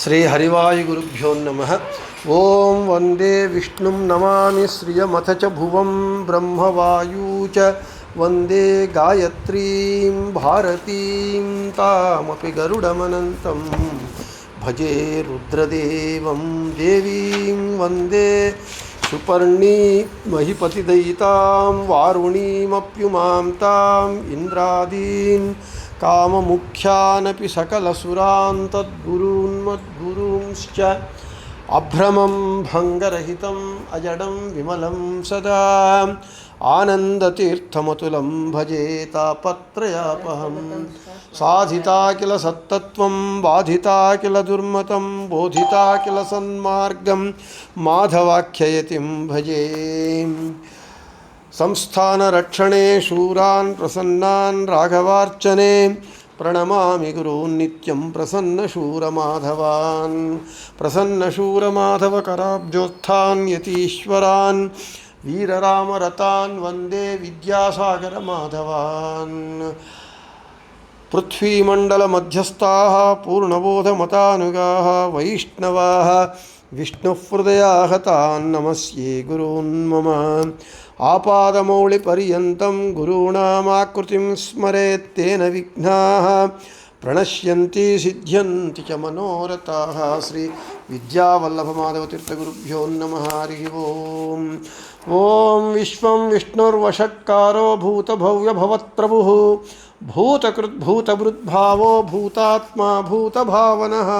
ಶ್ರೀ ಹರಿವಾಯುಗುರುಭ್ಯೋ ನಮಃ. ಓಂ ವಂದೇ ವಿಷ್ಣುಂ ನಮಾಮಿ ಶ್ರಿಯಮಥ ಚ ಭುವಂ ಬ್ರಹ್ಮವಾಯೂ ಚ ವಂದೇ ಗಾಯತ್ರೀಂ ಭಾರತೀಂ ತಾಮಪಿ ಗರುಡಮನಂತಂ ಭಜೆ ರುದ್ರದೇವಂ ದೇವೀಂ ವಂದೇ ಸುಪರ್ಣೀ ಮಹಿಪತಿದಯಿತಾಂ ವಾರುಣೀಮಪ್ಯುಮಾಂ ತಾಂ ಇಂದ್ರಾದೀನ್ ಕಾಮಮುಖ್ಯಾನಪಿ ಸಕಲಸುರಾನ್ ತದ್ಗುರೂನ್ಮದ್ಗುರೂಂಶ್ಚ ಅಭ್ರಮಂ ಭಂಗರಹಿತಂ ಅಜಡಂ ವಿಮಲಂ ಸದಾ ಆನಂದತೀರ್ಥಮತುಲಂ ಭಜೆ ತಾಪತ್ರಯಾಪಹಂ. ಸಾಧಿತಾ ಕಿಲ ಸತ್ತತ್ವಂ ಬಾಧಿತಾ ಕಿಲ ದುರ್ಮತಂ ಬೋಧಿತಾ ಕಿಲ ಸನ್ಮಾರ್ಗಂ ಮಾಧವಾಖ್ಯಯತಿಂ ಭಜೆ. ಸಂಸ್ಥಾನ ರಕ್ಷಣೆ ಶೂರಾನ್ ಪ್ರಸನ್ನಾನ್ ರಾಘವಾರ್ಚನೆ ಪ್ರಣಮಾಮಿ ಗುರೂನ್ ನಿತ್ಯಂ ಪ್ರಸನ್ನ ಶೂರಮಾಧವಾನ್. ಪ್ರಸನ್ನ ಶೂರಮಾಧವ ಕರಾಬ್ಜೋತ್ಥಾನ್ ಯತೀಶ್ವರಾನ್ ವೀರರಾಮರತಾನ್ ವಂದೇ ವಿದ್ಯಾಸಾಗರ ಮಾಧವಾನ್. ಪೃಥ್ವೀಮಂಡಲ ಮಧ್ಯಸ್ಥಾಃ ಪೂರ್ಣಬೋಧಮತಾನುಗಾಃ ವೈಷ್ಣವಾಃ ವಿಷ್ಣುಹೃದಯಾಃ ತಾನ್ ನಮಸ್ಯೆ ಗುರೂನ್ ಮಮ. ಆಪಾದಮೌಳಿಪರ್ಯಂತಂ ಗುರುಣಾಮಾಕೃತಿಂ ಸ್ಮರೇತ್ ತೇನ ವಿಘ್ನಾಃ ಪ್ರಣಶ್ಯಂತಿ ಸಿದ್ಧ್ಯಂತಿ ಚ ಮನೋರಥಾಃ. ಶ್ರೀ ವಿದ್ಯಾವಲ್ಲಭಮಾಧವತೀರ್ಥಗುರುಭ್ಯೋ ನಮಃ. ಹರಿ ಓಂ. ಓಂ ವಿಶ್ವಂ ವಿಷ್ಣುರ್ವಷಟ್ಕಾರೋ ಭೂತಭವ್ಯಭವತ್ಪ್ರಭುಃ ಭೂತಕೃದ್ಭೂತಭೃದ್ಭಾವೋ ಭೂತಾತ್ಮ ಭೂತಭಾವನಃ.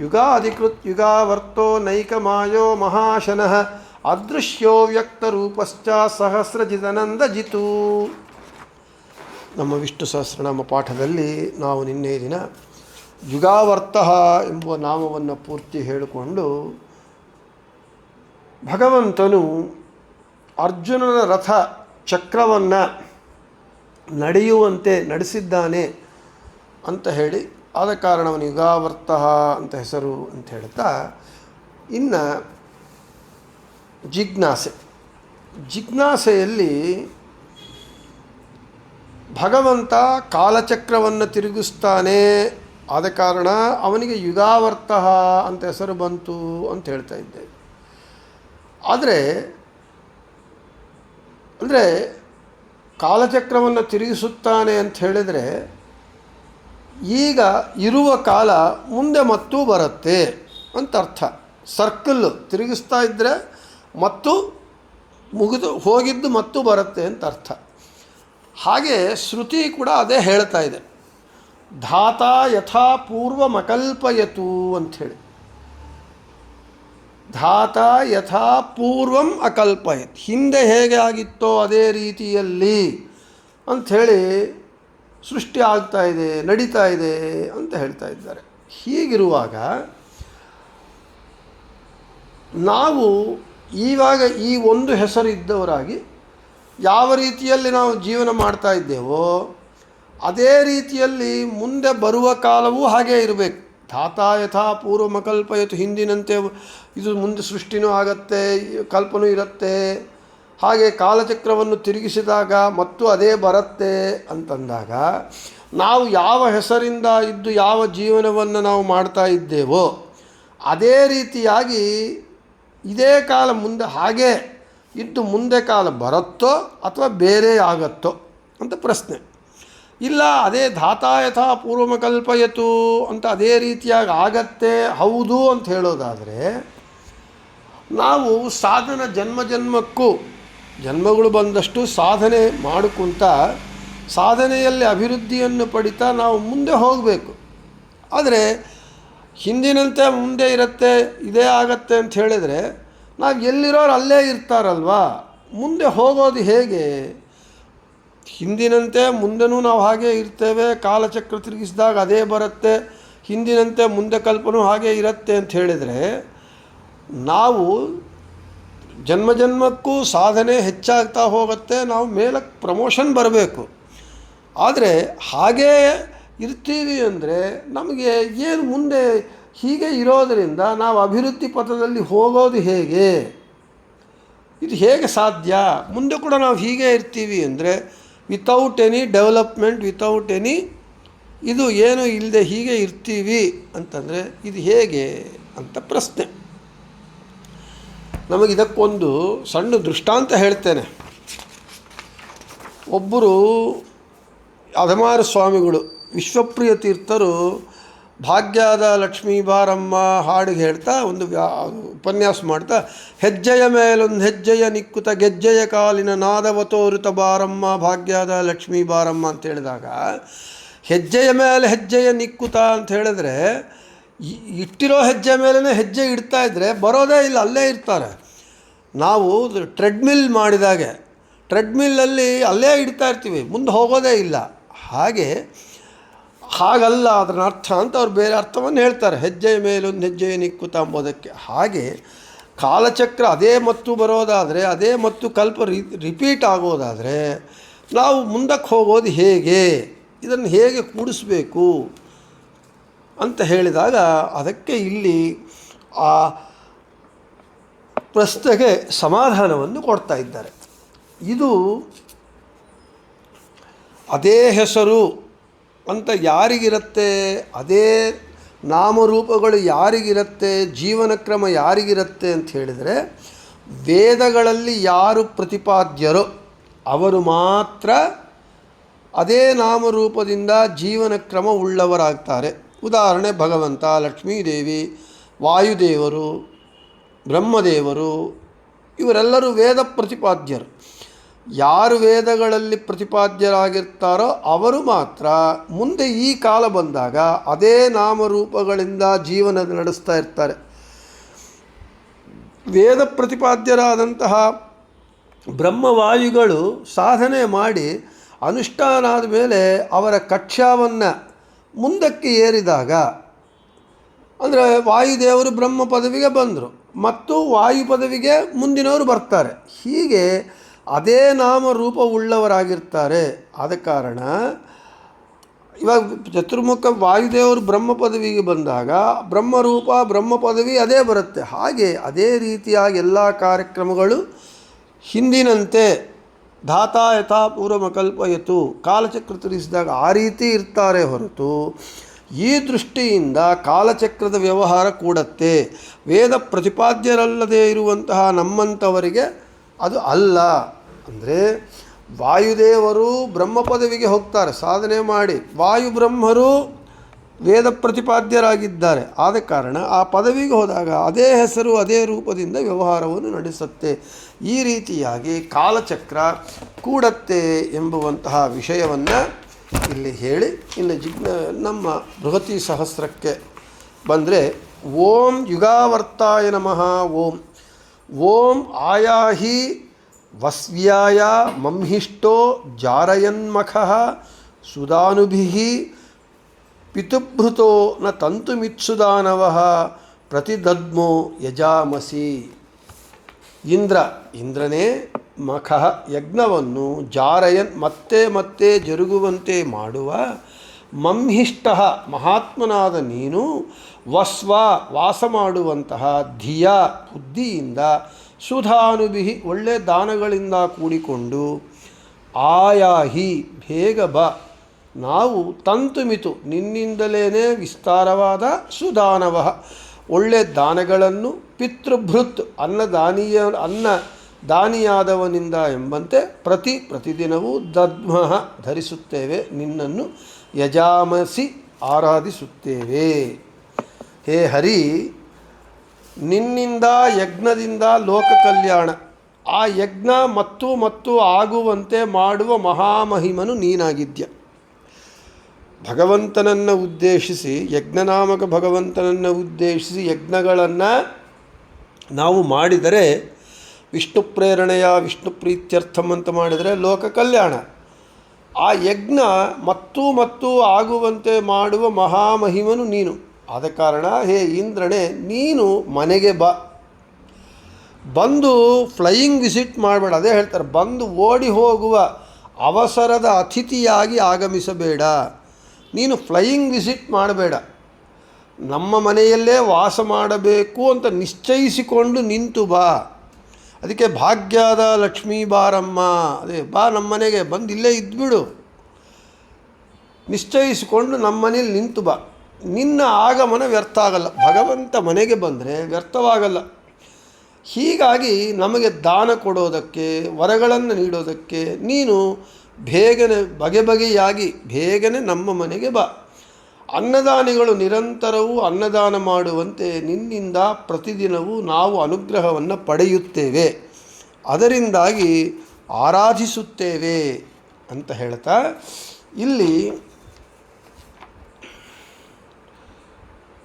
ಯುಗಾದಿಕೃತ್ ಯುಗಾವರ್ತೋ ನೈಕಮಾಯೋ ಮಹಾಶನಃ ಅದೃಶ್ಯೋ ವ್ಯಕ್ತರೂಪಶ್ಚ ಸಹಸ್ರಜಿದನಂದಜಿತು. ನಮ್ಮ ವಿಷ್ಣು ಸಹಸ್ರನಾಮ ಪಾಠದಲ್ಲಿ ನಾವು ನಿನ್ನೆ ದಿನ ಯುಗಾವರ್ತಃ ಎಂಬುವ ನಾಮವನ್ನು ಪೂರ್ತಿ ಹೇಳಿಕೊಂಡು ಭಗವಂತನು ಅರ್ಜುನನ ರಥ ಚಕ್ರವನ್ನು ನಡೆಯುವಂತೆ ನಡೆಸಿದ್ದಾನೆ ಅಂತ ಹೇಳಿ ಆದ ಕಾರಣವನ್ನು ಯುಗಾವರ್ತಃ ಅಂತ ಹೆಸರು ಅಂತ ಹೇಳ್ತಾ, ಇನ್ನು ಜಿಜ್ಞಾಸೆಯಲ್ಲಿ ಭಗವಂತ ಕಾಲಚಕ್ರವನ್ನು ತಿರುಗಿಸ್ತಾನೆ, ಆದ ಕಾರಣ ಅವನಿಗೆ ಯುಗಾವರ್ತಃ ಅಂತ ಹೆಸರು ಬಂತು ಅಂತ ಹೇಳ್ತಾ ಇದ್ದೇವೆ. ಅಂದರೆ ಕಾಲಚಕ್ರವನ್ನು ತಿರುಗಿಸುತ್ತಾನೆ ಅಂತ ಹೇಳಿದರೆ ಈಗ ಇರುವ ಕಾಲ ಮುಂದೆ ಮತ್ತೂ ಬರುತ್ತೆ ಅಂತ ಅರ್ಥ. ಸರ್ಕಲ್ಲು ತಿರುಗಿಸ್ತಾ ಇದ್ದರೆ ಮತ್ತು ಮುಗಿದು ಹೋಗಿದ್ದು ಮತ್ತು ಬರುತ್ತೆ ಅಂತ ಅರ್ಥ. ಹಾಗೆ ಶ್ರುತಿ ಕೂಡ ಅದೇ ಹೇಳ್ತಾ ಇದೆ. ಧಾತ ಯಥಾ ಪೂರ್ವಮಕಲ್ಪಯತು ಅಂಥೇಳಿ, ಧಾತ ಯಥಾ ಪೂರ್ವಂ ಅಕಲ್ಪಯತ್, ಹಿಂದೆ ಹೇಗೆ ಆಗಿತ್ತೋ ಅದೇ ರೀತಿಯಲ್ಲಿ ಅಂಥೇಳಿ ಸೃಷ್ಟಿ ಆಗ್ತಾ ಇದೆ, ನಡೀತಾ ಇದೆ ಅಂತ ಹೇಳ್ತಾ ಇದ್ದಾರೆ. ಹೀಗಿರುವಾಗ ನಾವು ಇವಾಗ ಈ ಒಂದು ಹೆಸರು ಇದ್ದವರಾಗಿ ಯಾವ ರೀತಿಯಲ್ಲಿ ನಾವು ಜೀವನ ಮಾಡ್ತಾ ಇದ್ದೇವೋ ಅದೇ ರೀತಿಯಲ್ಲಿ ಮುಂದೆ ಬರುವ ಕಾಲವೂ ಹಾಗೇ ಇರಬೇಕು. ಧಾತ ಯಥಾ ಪೂರ್ವಮಕಲ್ಪಯತು, ಹಿಂದಿನಂತೆ ಇದು ಮುಂದೆ ಸೃಷ್ಟಿನೂ ಆಗತ್ತೆ, ಕಲ್ಪನೂ ಇರುತ್ತೆ. ಹಾಗೆ ಕಾಲಚಕ್ರವನ್ನು ತಿರುಗಿಸಿದಾಗ ಮತ್ತು ಅದೇ ಬರುತ್ತೆ ಅಂತಂದಾಗ ನಾವು ಯಾವ ಹೆಸರಿಂದ ಇದ್ದು ಯಾವ ಜೀವನವನ್ನು ನಾವು ಮಾಡ್ತಾ ಇದ್ದೇವೋ ಅದೇ ರೀತಿಯಾಗಿ ಇದೇ ಕಾಲ ಮುಂದೆ ಹಾಗೆ ಇದ್ದು ಮುಂದೆ ಕಾಲ ಬರುತ್ತೋ ಅಥವಾ ಬೇರೆ ಆಗತ್ತೋ ಅಂತ ಪ್ರಶ್ನೆ. ಇಲ್ಲ ಅದೇ ಧಾತ ಯಥಾ ಪೂರ್ವಮಕಲ್ಪಯತು ಅಂತ ಅದೇ ರೀತಿಯಾಗಿ ಆಗತ್ತೆ ಹೌದು ಅಂತ ಹೇಳೋದಾದರೆ, ನಾವು ಸಾಧನ ಜನ್ಮಕ್ಕೂ ಜನ್ಮಗಳು ಬಂದಷ್ಟು ಸಾಧನೆ ಮಾಡಿಕೊಂತ ಸಾಧನೆಯಲ್ಲಿ ಅಭಿವೃದ್ಧಿಯನ್ನು ಪಡಿತಾ ನಾವು ಮುಂದೆ ಹೋಗಬೇಕು. ಆದರೆ ಹಿಂದಿನಂತೆ ಮುಂದೆ ಇರುತ್ತೆ, ಇದೇ ಆಗತ್ತೆ ಅಂತ ಹೇಳಿದರೆ ನಾವು ಎಲ್ಲಿರೋರು ಅಲ್ಲೇ ಇರ್ತಾರಲ್ವ, ಮುಂದೆ ಹೋಗೋದು ಹೇಗೆ? ಹಿಂದಿನಂತೆ ಮುಂದೆನೂ ನಾವು ಹಾಗೇ ಇರ್ತೇವೆ, ಕಾಲಚಕ್ರ ತಿರುಗಿಸಿದಾಗ ಅದೇ ಬರುತ್ತೆ, ಹಿಂದಿನಂತೆ ಮುಂದೆ ಕಲ್ಪನೂ ಹಾಗೇ ಇರುತ್ತೆ ಅಂತ ಹೇಳಿದರೆ ನಾವು ಜನ್ಮಕ್ಕೂ ಸಾಧನೆ ಹೆಚ್ಚಾಗ್ತಾ ಹೋಗುತ್ತೆ, ನಾವು ಮೇಲಕ್ಕೆ ಪ್ರಮೋಷನ್ ಬರಬೇಕು. ಆದರೆ ಹಾಗೇ ಇರ್ತೀವಿ ಅಂದರೆ ನಮಗೆ ಏನು ಮುಂದೆ ಹೀಗೆ ಇರೋದರಿಂದ ನಾವು ಅಭಿವೃದ್ಧಿ ಪಥದಲ್ಲಿ ಹೋಗೋದು ಹೇಗೆ? ಇದು ಹೇಗೆ ಸಾಧ್ಯ? ಮುಂದೆ ಕೂಡ ನಾವು ಹೀಗೆ ಇರ್ತೀವಿ ಅಂದರೆ without any development, without any ಇದು ಏನು ಇಲ್ಲದೆ ಹೀಗೆ ಇರ್ತೀವಿ ಅಂತಂದರೆ ಇದು ಹೇಗೆ ಅಂತ ಪ್ರಶ್ನೆ. ನಮಗಿದಕ್ಕೊಂದು ಸಣ್ಣ ದೃಷ್ಟಾಂತ ಹೇಳ್ತೇನೆ. ಒಬ್ಬರು ಅದಮಾರ ಸ್ವಾಮಿಗಳು ವಿಶ್ವಪ್ರಿಯ ತೀರ್ಥರು ಭಾಗ್ಯದ ಲಕ್ಷ್ಮೀ ಬಾರಮ್ಮ ಹಾಡಿಗೆ ಹೇಳ್ತಾ ಒಂದು ಉಪನ್ಯಾಸ ಮಾಡ್ತಾ, ಹೆಜ್ಜೆಯ ಮೇಲೊಂದು ಹೆಜ್ಜೆಯ ನಿಕ್ಕುತ ಗೆಜ್ಜೆಯ ಕಾಲಿನ ನಾದವ ತೋರುತ ಬಾರಮ್ಮ ಭಾಗ್ಯದ ಲಕ್ಷ್ಮೀ ಬಾರಮ್ಮ ಅಂತ ಹೇಳಿದಾಗ, ಹೆಜ್ಜೆಯ ಮೇಲೆ ಹೆಜ್ಜೆಯ ನಿಕ್ಕುತ ಅಂತ ಹೇಳಿದ್ರೆ ಇಟ್ಟಿರೋ ಹೆಜ್ಜೆ ಮೇಲೇ ಹೆಜ್ಜೆ ಇಡ್ತಾ ಇದ್ದರೆ ಬರೋದೇ ಇಲ್ಲ, ಅಲ್ಲೇ ಇರ್ತಾರೆ. ನಾವು ಟ್ರೆಡ್ಮಿಲ್ ಮಾಡಿದಾಗೆ ಟ್ರೆಡ್ಮಿಲ್ಲಲ್ಲಿ ಅಲ್ಲೇ ಇಡ್ತಾ ಇರ್ತೀವಿ, ಮುಂದೆ ಹೋಗೋದೇ ಇಲ್ಲ. ಹಾಗಲ್ಲ ಅದರ ಅರ್ಥ ಅಂತ ಅವ್ರು ಬೇರೆ ಅರ್ಥವನ್ನು ಹೇಳ್ತಾರೆ, ಹೆಜ್ಜೆಯ ಮೇಲೊಂದು ಹೆಜ್ಜೆಯ ನಿಕ್ಕುತ ಎಂಬುದಕ್ಕೆ. ಹಾಗೆ ಕಾಲಚಕ್ರ ಅದೇ ಮತ್ತು ಬರೋದಾದರೆ, ಅದೇ ಮತ್ತು ರಿಪೀಟ್ ಆಗೋದಾದರೆ ನಾವು ಮುಂದಕ್ಕೆ ಹೋಗೋದು ಹೇಗೆ, ಇದನ್ನು ಹೇಗೆ ಕೂಡಿಸ್ಬೇಕು ಅಂತ ಹೇಳಿದಾಗ ಅದಕ್ಕೆ ಇಲ್ಲಿ ಆ ಪ್ರಶ್ನೆಗೆ ಸಮಾಧಾನವನ್ನು ಕೊಡ್ತಾ ಇದ್ದಾರೆ. ಇದು ಅದೇ ಹೆಸರು ಅಂತ ಯಾರಿಗಿರುತ್ತೆ, ಅದೇ ನಾಮರೂಪಗಳು ಯಾರಿಗಿರುತ್ತೆ, ಜೀವನ ಕ್ರಮ ಯಾರಿಗಿರುತ್ತೆ ಅಂತ ಹೇಳಿದರೆ, ವೇದಗಳಲ್ಲಿ ಯಾರು ಪ್ರತಿಪಾದ್ಯರೋ ಅವರು ಮಾತ್ರ ಅದೇ ನಾಮರೂಪದಿಂದ ಜೀವನ ಕ್ರಮ ಉಳ್ಳವರಾಗ್ತಾರೆ. ಉದಾಹರಣೆ ಭಗವಂತ, ಲಕ್ಷ್ಮೀದೇವಿ, ವಾಯುದೇವರು, ಬ್ರಹ್ಮದೇವರು, ಇವರೆಲ್ಲರೂ ವೇದ ಪ್ರತಿಪಾದ್ಯರು. ಯಾರು ವೇದಗಳಲ್ಲಿ ಪ್ರತಿಪಾದ್ಯರಾಗಿರ್ತಾರೋ ಅವರು ಮಾತ್ರ ಮುಂದೆ ಈ ಕಾಲ ಬಂದಾಗ ಅದೇ ನಾಮರೂಪಗಳಿಂದ ಜೀವನ ನಡೆಸ್ತಾ ಇರ್ತಾರೆ. ವೇದ ಪ್ರತಿಪಾದ್ಯರಾದಂತಹ ಬ್ರಹ್ಮವಾಯುಗಳು ಸಾಧನೆ ಮಾಡಿ ಅನುಷ್ಠಾನ ಆದಮೇಲೆ ಅವರ ಕಕ್ಷಾವನ್ನು ಮುಂದಕ್ಕೆ ಏರಿದಾಗ, ಅಂದರೆ ವಾಯುದೇವರು ಬ್ರಹ್ಮ ಪದವಿಗೆ ಬಂದರು ಮತ್ತು ವಾಯು ಪದವಿಗೆ ಮುಂದಿನವರು ಬರ್ತಾರೆ. ಹೀಗೆ ಅದೇ ನಾಮರೂಪವುಳ್ಳವರಾಗಿರ್ತಾರೆ. ಆದ ಕಾರಣ ಇವಾಗ ಚತುರ್ಮುಖ ವಾಯುದೇವರು ಬ್ರಹ್ಮ ಪದವಿಗೆ ಬಂದಾಗ ಬ್ರಹ್ಮರೂಪ ಬ್ರಹ್ಮ ಪದವಿ ಅದೇ ಬರುತ್ತೆ. ಹಾಗೆ ಅದೇ ರೀತಿಯಾಗಿ ಎಲ್ಲ ಕಾರ್ಯಕ್ರಮಗಳು ಹಿಂದಿನಂತೆ ಧಾತಾ ಯಥಾ ಪೂರ್ವಮಕಲ್ಪಯತು ಕಾಲಚಕ್ರ ತಿರುಗಿಸಿದಾಗ ಆ ರೀತಿ ಇರ್ತಾರೆ ಹೊರತು, ಈ ದೃಷ್ಟಿಯಿಂದ ಕಾಲಚಕ್ರದ ವ್ಯವಹಾರ ಕೂಡತ್ತೆ. ವೇದ ಪ್ರತಿಪಾದ್ಯರಲ್ಲದೆ ಇರುವಂತಹ ನಮ್ಮಂಥವರಿಗೆ ಅದು ಅಲ್ಲ. ಅಂದರೆ ವಾಯುದೇವರು ಬ್ರಹ್ಮ ಪದವಿಗೆ ಹೋಗ್ತಾರೆ ಸಾಧನೆ ಮಾಡಿ, ವಾಯು ಬ್ರಹ್ಮರು ವೇದ ಪ್ರತಿಪಾದ್ಯರಾಗಿದ್ದಾರೆ. ಆದ ಕಾರಣ ಆ ಪದವಿಗೆ ಹೋದಾಗ ಅದೇ ಹೆಸರು ಅದೇ ರೂಪದಿಂದ ವ್ಯವಹಾರವನ್ನು ನಡೆಸುತ್ತೆ. ಈ ರೀತಿಯಾಗಿ ಕಾಲಚಕ್ರ ಕೂಡತ್ತೆ ಎಂಬುವಂತಹ ವಿಷಯವನ್ನು ಇಲ್ಲಿ ಹೇಳಿ ಇನ್ನು ನಮ್ಮ ಬೃಹತಿ ಸಹಸ್ರಕ್ಕೆ ಬಂದರೆ, ಓಂ ಯುಗಾವರ್ತಾಯ ನಮಃ. ಓಂ ಆಯಾಹಿ ವಸ್ವ್ಯಾಯ ಮಂಹಿಷ್ಟೋ ಜಾರಯನ್ಮಖಃ ಸುಧಾನುಭಿಃ ಪಿತುಭೃತೋ ನ ತಂತುಮಿತ್ಸುದಾನವಃ ಪ್ರತಿದದ್ಮೋ ಯಜಾಮಸಿ. ಇಂದ್ರನೇ ಮಖಃ ಯಜ್ಞವನ್ನು ಜಾರಯನ್ ಮತ್ತೆ ಜರುಗುವಂತೆ ಮಾಡುವ, ಮಂಹಿಷ್ಟ ಮಹಾತ್ಮನಾದ ನೀನು, ವಾಸ ಮಾಡುವಂತಹ ಧಿಯ ಬುದ್ಧಿಯಿಂದ, ಸುಧಾನುಭಿ ಒಳ್ಳೆ ದಾನಗಳಿಂದ ಕೂಡಿಕೊಂಡು, ಆಯಾಹಿ ಬೇಗ ಬ, ನಾವು ತಂತುಮಿತು ನಿನ್ನಿಂದಲೇ ವಿಸ್ತಾರವಾದ ಸುದಾನವ ಒಳ್ಳೆ ದಾನಗಳನ್ನು, ಪಿತೃಭೃತ್ ದಾನಿಯಾದವನಿಂದ ಎಂಬಂತೆ ಪ್ರತಿದಿನವೂ ದದ್ಮಃ ಧರಿಸುತ್ತೇವೆ, ನಿನ್ನನ್ನು ಯಜಾಮಸಿ ಆರಾಧಿಸುತ್ತೇವೆ. ಹೇ ಹರಿ, ನಿನ್ನಿಂದ ಯಜ್ಞದಿಂದ ಲೋಕ ಕಲ್ಯಾಣ, ಆ ಯಜ್ಞ ಮತ್ತು ಆಗುವಂತೆ ಮಾಡುವ ಮಹಾಮಹಿಮನು ನೀನಾಗಿದ್ಯ. ಭಗವಂತನನ್ನು ಉದ್ದೇಶಿಸಿ, ಯಜ್ಞನಾಮಕ ಭಗವಂತನನ್ನು ಉದ್ದೇಶಿಸಿ ಯಜ್ಞಗಳನ್ನು ನಾವು ಮಾಡಿದರೆ, ವಿಷ್ಣು ಪ್ರೇರಣೆಯ ವಿಷ್ಣು ಪ್ರೀತ್ಯರ್ಥಂ ಅಂತ ಮಾಡಿದರೆ ಲೋಕ ಕಲ್ಯಾಣ. ಆ ಯಜ್ಞ ಮತ್ತು ಆಗುವಂತೆ ಮಾಡುವ ಮಹಾಮಹಿಮನು ನೀನು. ಆದ ಕಾರಣ ಹೇ ಇಂದ್ರನೇ, ನೀನು ಮನೆಗೆ ಬಂದು ಫ್ಲೈಯಿಂಗ್ ವಿಸಿಟ್ ಮಾಡಬೇಡ. ಅದೇ ಹೇಳ್ತಾರೆ, ಬಂದು ಓಡಿ ಹೋಗುವ ಅವಸರದ ಅತಿಥಿಯಾಗಿ ಆಗಮಿಸಬೇಡ. ನೀನು ಫ್ಲೈಯಿಂಗ್ ವಿಸಿಟ್ ಮಾಡಬೇಡ, ನಮ್ಮ ಮನೆಯಲ್ಲೇ ವಾಸ ಮಾಡಬೇಕು ಅಂತ ನಿಶ್ಚಯಿಸಿಕೊಂಡು ನಿಂತು ಬಾ. ಅದಕ್ಕೆ ಭಾಗ್ಯದ ಲಕ್ಷ್ಮೀ ಬಾರಮ್ಮ, ಅದೇ ಬಾ ನಮ್ಮ ಮನೆಗೆ ಬಂದು ಇಲ್ಲೇ ಇದ್ಬಿಡು. ನಿಶ್ಚಯಿಸಿಕೊಂಡು ನಮ್ಮ ಮನೇಲಿ ನಿಂತು ಬಾ. ನಿನ್ನ ಆಗಮನ ವ್ಯರ್ಥ ಆಗಲ್ಲ. ಭಗವಂತ ಮನೆಗೆ ಬಂದರೆ ವ್ಯರ್ಥವಾಗಲ್ಲ. ಹೀಗಾಗಿ ನಮಗೆ ದಾನ ಕೊಡೋದಕ್ಕೆ, ವರಗಳನ್ನು ನೀಡೋದಕ್ಕೆ ನೀನು ಬೇಗನೆ ಬಗೆಯಾಗಿ ಬೇಗನೆ ನಮ್ಮ ಮನೆಗೆ ಬಾ. ಅನ್ನದಾನಿಗಳು ನಿರಂತರವೂ ಅನ್ನದಾನ ಮಾಡುವಂತೆ ನಿನ್ನಿಂದ ಪ್ರತಿದಿನವೂ ನಾವು ಅನುಗ್ರಹವನ್ನು ಪಡೆಯುತ್ತೇವೆ, ಅದರಿಂದಾಗಿ ಆರಾಧಿಸುತ್ತೇವೆ ಅಂತ ಹೇಳ್ತಾ ಇಲ್ಲಿ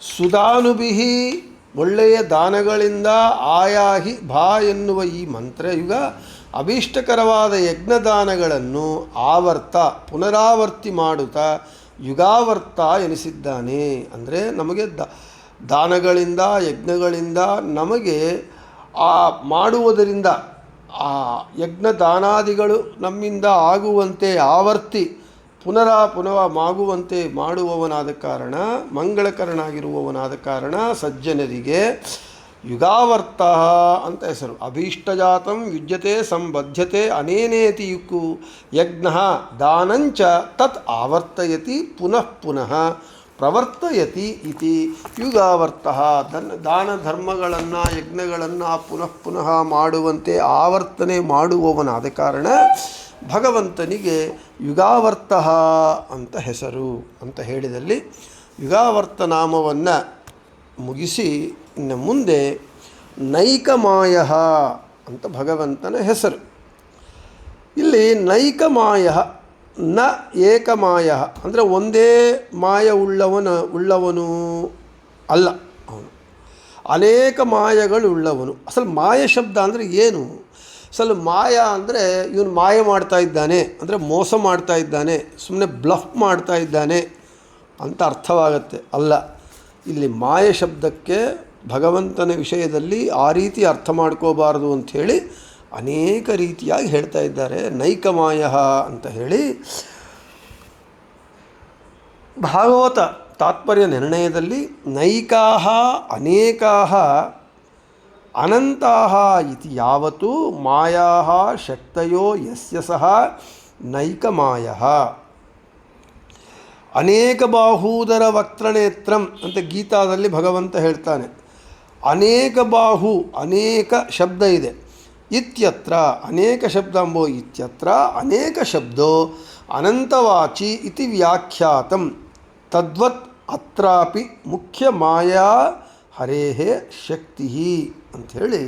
ಸುಧಾನುಭಿಹಿ ಒಳ್ಳೆಯ ದಾನಗಳಿಂದ ಆಯಾಹಿ ಭಾ ಎನ್ನುವ ಈ ಮಂತ್ರಯುಗ ಅಭೀಷ್ಟಕರವಾದ ಯಜ್ಞದಾನಗಳನ್ನು ಪುನರಾವರ್ತಿ ಮಾಡುತ್ತಾ ಯುಗಾವರ್ತ ಎನಿಸಿದ್ದಾನೆ. ಅಂದರೆ ನಮಗೆ ದಾನಗಳಿಂದ ಯಜ್ಞಗಳಿಂದ ನಮಗೆ ಮಾಡುವುದರಿಂದ ಆ ಯಜ್ಞ ದಾನಾದಿಗಳು ನಮ್ಮಿಂದ ಆಗುವಂತೆ ಆವರ್ತಿ ಪುನಃ ಆಗುವಂತೆ ಮಾಡುವವನಾದ ಕಾರಣ, ಮಂಗಳಕರನಾಗಿರುವವನಾದ ಕಾರಣ ಸಜ್ಜನರಿಗೆ ಯುಗಾವರ್ತ ಅಂತ ಹೆಸರು. ಅಭೀಷ್ಟಜಾತಂ ಯುಜ್ಯತೆ ಸಂಬದ್ಧತೆ ಅನೇನೇತಿ ಯುಕ್ಕು ಯಜ್ಞ ದಾನಂಚ ತತ್ ಆವರ್ತಯತಿ ಪುನಃ ಪ್ರವರ್ತಯತಿ ಇತಿ ಯುಗಾವರ್ತ. ದಾನ ಧರ್ಮಗಳನ್ನು ಯಜ್ಞಗಳನ್ನು ಪುನಃ ಮಾಡುವಂತೆ ಆವರ್ತನೆ ಮಾಡುವವನಾದ ಕಾರಣ ಭಗವಂತನಿಗೆ ಯುಗಾವರ್ತ ಅಂತ ಹೆಸರು ಅಂತ ಹೇಳಿದಲ್ಲಿ ಯುಗಾವರ್ತ ನಾಮವನ್ನು ಮುಗಿಸಿ ಇನ್ನು ಮುಂದೆ ನೈಕಮಾಯ ಅಂತ ಭಗವಂತನ ಹೆಸರು. ಇಲ್ಲಿ ನೈಕಮಾಯ ನ ಏಕಮಾಯ ಅಂದರೆ ಒಂದೇ ಮಾಯ ಉಳ್ಳವನು ಅಲ್ಲ, ಅವನು ಅನೇಕ ಮಾಯಗಳುಳ್ಳವನು. ಅಸಲು ಮಾಯ ಶಬ್ದ ಅಂದರೆ ಏನು? ಅಸಲು ಮಾಯ ಅಂದರೆ ಇವನು ಮಾಯ ಮಾಡ್ತಾ ಇದ್ದಾನೆ ಅಂದರೆ ಮೋಸ ಮಾಡ್ತಾ ಇದ್ದಾನೆ, ಸುಮ್ಮನೆ ಬ್ಲಫ್ ಮಾಡ್ತಾ ಇದ್ದಾನೆ ಅಂತ ಅರ್ಥವಾಗತ್ತೆ. ಅಲ್ಲ, ಇಲ್ಲಿ ಮಾಯ ಶಬ್ದಕ್ಕೆ ಭಗವಂತನ ವಿಷಯದಲ್ಲಿ ಆ ರೀತಿ ಅರ್ಥ ಮಾಡ್ಕೋಬಾರ್ದು ಅಂಥೇಳಿ ಅನೇಕ ರೀತಿಯಾಗಿ ಹೇಳ್ತಾ ಇದ್ದಾರೆ. ನೈಕಮಾಯ ಅಂತ ಹೇಳಿ ಭಾಗವತ ತಾತ್ಪರ್ಯ ನಿರ್ಣಯದಲ್ಲಿ ನೈಕಾಹ ಅನೇಕಾಹ ಅನಂತಾಹ ಇತಿ ಯಾವತ್ತು ಮಾಯಾಹ ಶಕ್ತಯೋ ಯಸ್ಯ ಸಹ ನೈಕಮಾಯಃ. ಅನೇಕ ಬಾಹೂದರ ವಕ್ತ್ರನೇತ್ರಂ ಅಂತ ಗೀತಾದಲ್ಲಿ ಭಗವಂತ ಹೇಳ್ತಾನೆ. ಅನೇಕ ಬಾಹು, ಅನೇಕ ಶಬ್ದ ಇದೆ. ಇತ್ಯತ್ರ ಅನೇಕ ಶಬ್ದ ಎಂಬೋ ಇತ್ಯತ್ರ ಅನೇಕ ಶಬ್ದೋ ಅನಂತವಾಚಿ ಇತಿ ವ್ಯಾಖ್ಯಾತಂ ತದ್ವತ್ ಅತ್ರಾಪಿ ಮುಖ್ಯ ಮಾಯಾ ಹರೇಹೇ ಶಕ್ತಿ ಅಂಥೇಳಿ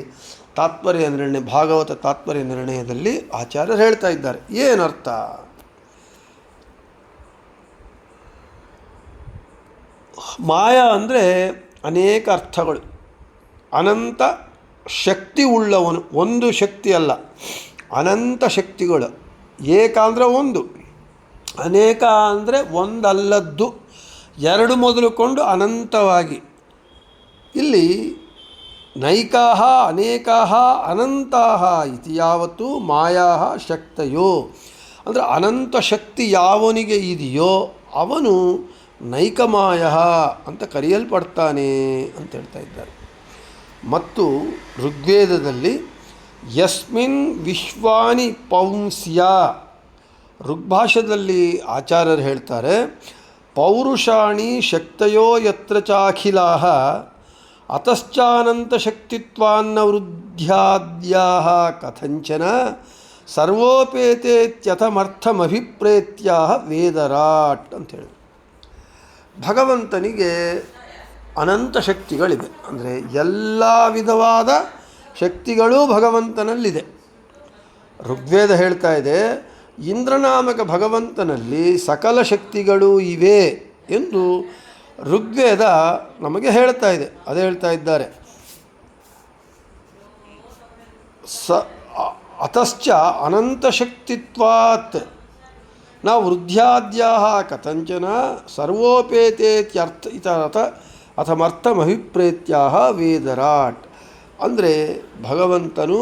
ಭಾಗವತ ತಾತ್ಪರ್ಯ ನಿರ್ಣಯದಲ್ಲಿ ಆಚಾರ್ಯರು ಹೇಳ್ತಾ ಇದ್ದಾರೆ. ಏನರ್ಥ? ಮಾಯಾ ಅಂದರೆ ಅನೇಕ ಅರ್ಥಗಳು. ಅನಂತ ಶಕ್ತಿ ಉಳ್ಳವನು, ಒಂದು ಶಕ್ತಿ ಅಲ್ಲ, ಅನಂತ ಶಕ್ತಿಗಳು. ಏಕ ಅಂದರೆ ಒಂದು, ಅನೇಕ ಅಂದರೆ ಒಂದಲ್ಲದ್ದು, ಎರಡು ಮೊದಲುಕೊಂಡು ಅನಂತವಾಗಿ. ಇಲ್ಲಿ ನೈಕಾಹ ಅನೇಕಾಹ ಅನಂತಾಹ ಇತಿ ಯಾವತ್ತು ಮಾಯಾ ಶಕ್ತಯೋ ಅಂದರೆ ಅನಂತ ಶಕ್ತಿ ಯಾವನಿಗೆ ಇದೆಯೋ ಅವನು ನೈಕಮಾಯ ಅಂತ ಕರೆಯಲ್ಪಡ್ತಾನೆ ಅಂತ ಹೇಳ್ತಾ ಇದ್ದಾರೆ. ಮತ್ತು ಋಗ್ವೇದದಲ್ಲಿ ಯಸ್ಮಿನ್ ವಿಶ್ವಾನಿ ಪೌಂಸ್ಯ, ಋಗ್ಭಾಷದಲ್ಲಿ ಆಚಾರ್ಯರು ಹೇಳ್ತಾರೆ, ಪೌರುಷಾಣಿ ಶಕ್ತಯೋ ಯತ್ರ ಚಾಖಿಲಾಹ ಅತಶ್ಚಾನಂತ ಶಕ್ತಿತ್ವಾನ್ನ ವೃದ್ಧ್ಯಾದ್ಯಾಹ ಕಥಂಚನ ಸರ್ವೋಪೇತೇತ್ಯಥಮರ್ಥಮಭಿಪ್ರೇತ್ಯಾಹ ವೇದರಾಟ್ ಅಂಥೇಳಿ. ಭಗವಂತನಿಗೆ ಅನಂತ ಶಕ್ತಿಗಳಿವೆ. ಅಂದರೆ ಎಲ್ಲ ವಿಧವಾದ ಶಕ್ತಿಗಳೂ ಭಗವಂತನಲ್ಲಿದೆ. ಋಗ್ವೇದ ಹೇಳ್ತಾ ಇದೆ, ಇಂದ್ರನಾಮಕ ಭಗವಂತನಲ್ಲಿ ಸಕಲ ಶಕ್ತಿಗಳೂ ಇವೆ ಎಂದು ಋಗ್ವೇದ ನಮಗೆ ಹೇಳ್ತಾ ಇದೆ. ಅದೇ ಹೇಳ್ತಾ ಇದ್ದಾರೆ, ಅತಶ್ಚ ಅನಂತಶಕ್ತಿತ್ವಾತ್ ನ ವೃದ್ಧ್ಯಾದ್ಯಾಹ ಕಥಂಚನ ಸರ್ವೋಪೇತೇತ್ಯರ್ಥ ಅಥಮರ್ಥಮಭಿಪ್ರೇತ್ಯಾಹ ವೇದರಾಟ್. ಅಂದರೆ ಭಗವಂತನು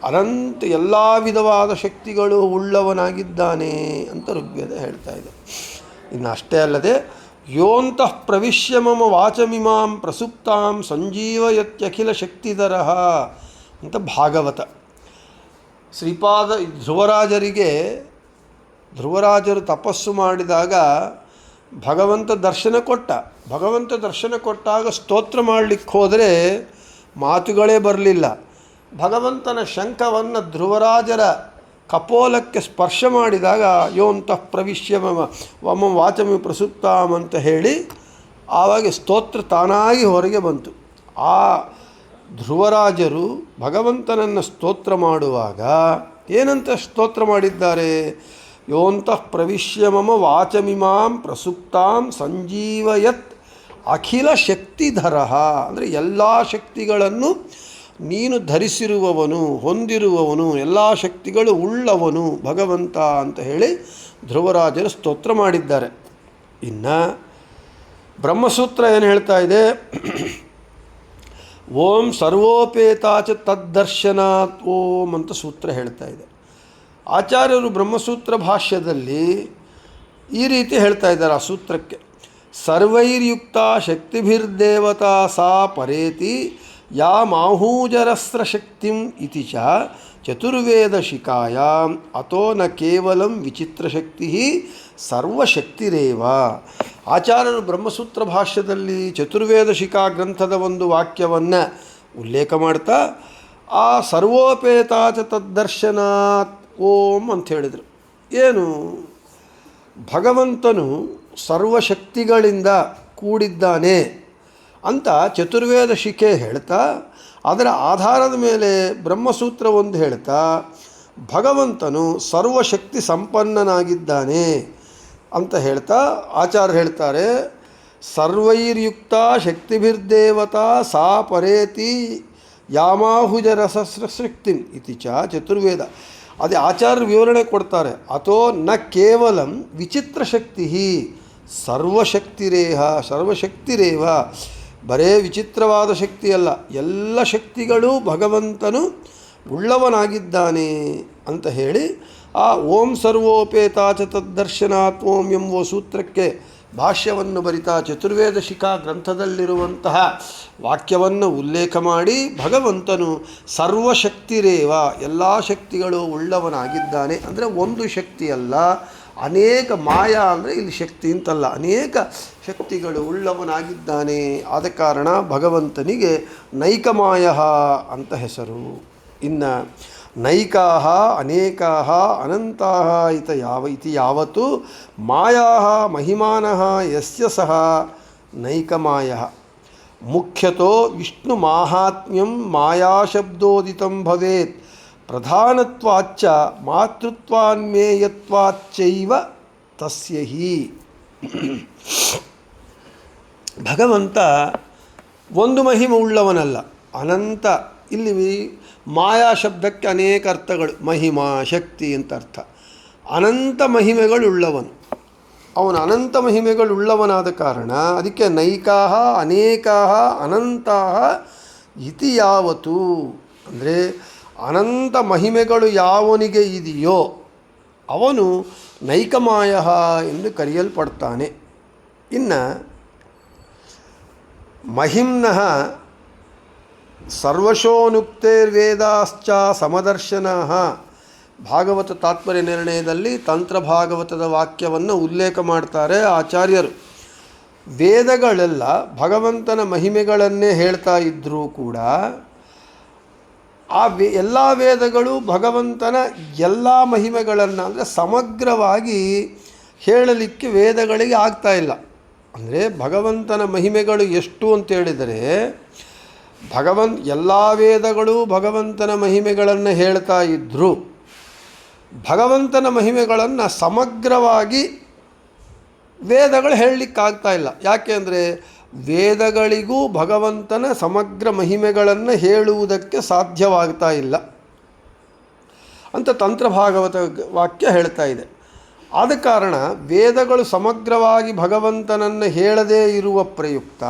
ಅನಂತ ಎಲ್ಲ ವಿಧವಾದ ಶಕ್ತಿಗಳು ಉಳ್ಳವನಾಗಿದ್ದಾನೆ ಅಂತ ಋಗ್ವೇದ ಹೇಳ್ತಾ ಇದೆ. ಇನ್ನು ಅಷ್ಟೇ ಅಲ್ಲದೆ ಯೋಂತಃ ಪ್ರವಿಶ್ಯ ಮಮ ವಾಚಮಿಮಾಂ ಪ್ರಸುಪ್ತಾಂ ಸಂಜೀವಯತ್ಯಖಿಲ ಶಕ್ತಿಧರಃ ಅಂತ ಭಾಗವತ. ಶ್ರೀಪಾದ ಧ್ರುವರಾಜರಿಗೆ ಧ್ರುವರಾಜರು ತಪಸ್ಸು ಮಾಡಿದಾಗ ಭಗವಂತ ದರ್ಶನ ಕೊಟ್ಟ. ಭಗವಂತ ದರ್ಶನ ಕೊಟ್ಟಾಗ ಸ್ತೋತ್ರ ಮಾಡಲಿಕ್ಕೆ ಹೋದರೆ ಮಾತುಗಳೇ ಬರಲಿಲ್ಲ. ಭಗವಂತನ ಶಂಖವನ್ನು ಧ್ರುವರಾಜರ ಕಪೋಲಕ್ಕೆ ಸ್ಪರ್ಶ ಮಾಡಿದಾಗ ಯೋಂತಃ ಪ್ರವಿಶ್ಯ ವಮ ವಾಚಮಿ ಪ್ರಸುಪ್ತಾಂ ಅಂತ ಹೇಳಿ ಆವಾಗ ಸ್ತೋತ್ರ ತಾನಾಗಿ ಹೊರಗೆ ಬಂತು. ಆ ಧ್ರುವರಾಜರು ಭಗವಂತನನ್ನು ಸ್ತೋತ್ರ ಮಾಡುವಾಗ ಏನಂತ ಸ್ತೋತ್ರ ಮಾಡಿದ್ದಾರೆ? ಯೋಂತಃ ಪ್ರವಿಶ್ಯ ಮಮ ವಾಚಮಿಮಾಂ ಪ್ರಸುಪ್ತಾಂ ಸಂಜೀವಯತ್ ಅಖಿಲ ಶಕ್ತಿಧರ. ಅಂದರೆ ಎಲ್ಲ ಶಕ್ತಿಗಳನ್ನು ನೀನು ಧರಿಸಿರುವವನು, ಹೊಂದಿರುವವನು, ಎಲ್ಲ ಶಕ್ತಿಗಳು ಉಳ್ಳವನು ಭಗವಂತ ಅಂತ ಹೇಳಿ ಧ್ರುವರಾಜರು ಸ್ತೋತ್ರ ಮಾಡಿದ್ದಾರೆ. ಇನ್ನು ಬ್ರಹ್ಮಸೂತ್ರ ಏನು ಹೇಳ್ತಾ ಇದೆ? ಓಂ ಸರ್ವೋಪೇತಾಚ ತದ್ದರ್ಶನಾತ್ ಓಂ ಅಂತ ಸೂತ್ರ ಹೇಳ್ತಾ ಇದೆ. ಆಚಾರ್ಯರು ಬ್ರಹ್ಮಸೂತ್ರ ಭಾಷ್ಯದಲ್ಲಿ ಈ ರೀತಿ ಹೇಳ್ತಾ ಇದ್ದಾರೆ ಆ ಸೂತ್ರಕ್ಕೆ. ಸರ್ವೈರ್ಯುಕ್ತ ಶಕ್ತಿಭಿರ್ದೇವತಾ ಸಾ ಪರೇತಿ ಯಾ ಮಾಹೂಜರಸ್ರ ಶಕ್ತಿಂ ಇತಿ ಚ ಚತುರ್ವೇದ ಶಿಖಾಯಾಂ ಅತೋ ನ ಕೇವಲಂ ವಿಚಿತ್ರಶಕ್ತಿ ಸರ್ವಶಕ್ತಿರೇವ. ಆಚಾರ್ಯರು ಬ್ರಹ್ಮಸೂತ್ರ ಭಾಷ್ಯದಲ್ಲಿ ಚತುರ್ವೇದ ಶಿಖಾ ಗ್ರಂಥದ ಒಂದು ವಾಕ್ಯವನ್ನು ಉಲ್ಲೇಖ ಮಾಡ್ತಾ ಆ ಸರ್ವೋಪೇತಾಚ ತದ್ದರ್ಶನಾತ್ ಓಂ ಅಂತ ಹೇಳಿದರು. ಏನು? ಭಗವಂತನು ಸರ್ವಶಕ್ತಿಗಳಿಂದ ಕೂಡಿದ್ದಾನೆ ಅಂತ ಚತುರ್ವೇದ ಶಿಖೆ ಹೇಳ್ತಾ ಅದರ ಆಧಾರದ ಮೇಲೆ ಬ್ರಹ್ಮಸೂತ್ರ ಒಂದು ಹೇಳ್ತಾ ಭಗವಂತನು ಸರ್ವಶಕ್ತಿ ಸಂಪನ್ನನಾಗಿದ್ದಾನೆ ಅಂತ ಹೇಳ್ತಾ ಆಚಾರ್ಯ ಹೇಳ್ತಾರೆ, ಸರ್ವೈರ್ಯುಕ್ತ ಶಕ್ತಿಭಿರ್ದೇವತಾ ಸಾ ಪರೇತಿ ಯಾಮಾಹುಜರಸಸ್ರ ಶಕ್ತಿಂ ಇತಿ ಚ ಚತುರ್ವೇದ. ಅದೇ ಆಚಾರ್ಯ ವಿವರಣೆ ಕೊಡ್ತಾರೆ. ಅಥೋ ನ ಕೇವಲಂ ವಿಚಿತ್ರ ಶಕ್ತಿ ಸರ್ವಶಕ್ತಿರೇವ. ಬರೇ ವಿಚಿತ್ರವಾದ ಶಕ್ತಿಯಲ್ಲ, ಎಲ್ಲ ಶಕ್ತಿಗಳೂ ಭಗವಂತನು ಉಳ್ಳವನಾಗಿದ್ದಾನೆ ಅಂತ ಹೇಳಿ ಆ ಓಂ ಸರ್ವೋಪೇತಾಚ ತದ್ದರ್ಶನಾತ್ ಓಂ ಎಂಬ ಸೂತ್ರಕ್ಕೆ ಭಾಷ್ಯವನ್ನು ಬರಿತಾ ಚತುರ್ವೇದ ಶಿಖಾ ಗ್ರಂಥದಲ್ಲಿರುವಂತಹ ವಾಕ್ಯವನ್ನು ಉಲ್ಲೇಖ ಮಾಡಿ ಭಗವಂತನು ಸರ್ವಶಕ್ತಿರೇವ, ಎಲ್ಲ ಶಕ್ತಿಗಳು ಉಳ್ಳವನಾಗಿದ್ದಾನೆ. ಅಂದರೆ ಒಂದು ಶಕ್ತಿಯಲ್ಲ, ಅನೇಕ ಮಾಯಾ ಅಂದರೆ ಇಲ್ಲಿ ಶಕ್ತಿ ಅಂತಲ್ಲ, ಅನೇಕ ಶಕ್ತಿಗಳು ಉಳ್ಳವನಾಗಿದ್ದಾನೆ. ಆದ ಕಾರಣ ಭಗವಂತನಿಗೆ ನೈಕಮಾಯ ಅಂತ ಹೆಸರು. ಇನ್ನು ನೈಕಾಹ ಅನೇಕಾಹ ಅನಂತಾಹ ಇತಿ ಯಾವತ್ತು ಮಾಯಾಹ ಮಹಿಮಾನಃ ಯಸ್ಯ ಸಹ ನೈಕಮಾಯಃ. ಮುಖ್ಯತೋ ವಿಷ್ಣು ಮಾಹಾತ್ಮ್ಯಂ ಮಾಯಾಶಬ್ದೋದಿತಂ ಭವೇತ್ ಪ್ರಧಾನತ್ವಾಚ್ಚ ಮಾತೃತ್ವಾನ್ಮೇಯತ್ವಾಚ್ಚೈವ ತಸ್ಯ ಹಿ. ಭಗವಂತ ಒಂದು ಮಹಿಮೆ ಉಳ್ಳವನಲ್ಲ, ಅನಂತ. ಇಲ್ಲಿ ಮಾಯಾ ಶಬ್ದಕ್ಕೆ ಅನೇಕ ಅರ್ಥಗಳು, ಮಹಿಮಾ ಶಕ್ತಿ ಅಂತ ಅರ್ಥ. ಅನಂತ ಮಹಿಮೆಗಳುಳ್ಳವನು, ಅವನು ಅನಂತ ಮಹಿಮೆಗಳುಳ್ಳವನಾದ ಕಾರಣ ಅದಕ್ಕೆ ನೈಕಾಹ ಅನೇಕಾಹ ಅನಂತಾಹ ಇತಿ ಯಾವತ್ತು. ಅಂದರೆ ಅನಂತ ಮಹಿಮೆಗಳು ಯಾವನಿಗೆ ಇದೆಯೋ ಅವನು ನೈಕಮಾಯ ಎಂದು ಕರೆಯಲ್ಪಡ್ತಾನೆ. ಇನ್ನು ಮಹಿಮ್ನಃ ಸರ್ವಶೋನುಕ್ತೇರ್ವೇದಾಶ್ಚ ಸಮದರ್ಶನಃ. ಭಾಗವತ ತಾತ್ಪರ್ಯ ನಿರ್ಣಯದಲ್ಲಿ ತಂತ್ರ ಭಾಗವತದ ವಾಕ್ಯವನ್ನು ಉಲ್ಲೇಖ ಮಾಡ್ತಾರೆ ಆಚಾರ್ಯರು. ವೇದಗಳೆಲ್ಲ ಭಗವಂತನ ಮಹಿಮೆಗಳನ್ನೇ ಹೇಳ್ತಾ ಇದ್ದರೂ ಕೂಡ ಆ ಎಲ್ಲ ವೇದಗಳು ಭಗವಂತನ ಎಲ್ಲ ಮಹಿಮೆಗಳನ್ನು ಅಂದರೆ ಸಮಗ್ರವಾಗಿ ಹೇಳಲಿಕ್ಕೆ ವೇದಗಳಿಗೆ ಆಗ್ತಾ ಇಲ್ಲ. ಅಂದರೆ ಭಗವಂತನ ಮಹಿಮೆಗಳು ಎಷ್ಟು ಅಂತೇಳಿದರೆ ಎಲ್ಲ ವೇದಗಳು ಭಗವಂತನ ಮಹಿಮೆಗಳನ್ನು ಹೇಳ್ತಾ ಇದ್ದರು, ಭಗವಂತನ ಮಹಿಮೆಗಳನ್ನು ಸಮಗ್ರವಾಗಿ ವೇದಗಳು ಹೇಳಲಿಕ್ಕಾಗ್ತಾ ಇಲ್ಲ. ಯಾಕೆ ಅಂದರೆ ವೇದಗಳಿಗೂ ಭಗವಂತನ ಸಮಗ್ರ ಮಹಿಮೆಗಳನ್ನು ಹೇಳುವುದಕ್ಕೆ ಸಾಧ್ಯವಾಗ್ತಾ ಇಲ್ಲ ಅಂತ ತಂತ್ರ ಭಾಗವತ ವಾಕ್ಯ ಹೇಳ್ತಾ ಇದೆ. ಆದ ಕಾರಣ ವೇದಗಳು ಸಮಗ್ರವಾಗಿ ಭಗವಂತನನ್ನು ಹೇಳದೇ ಇರುವ ಪ್ರಯುಕ್ತ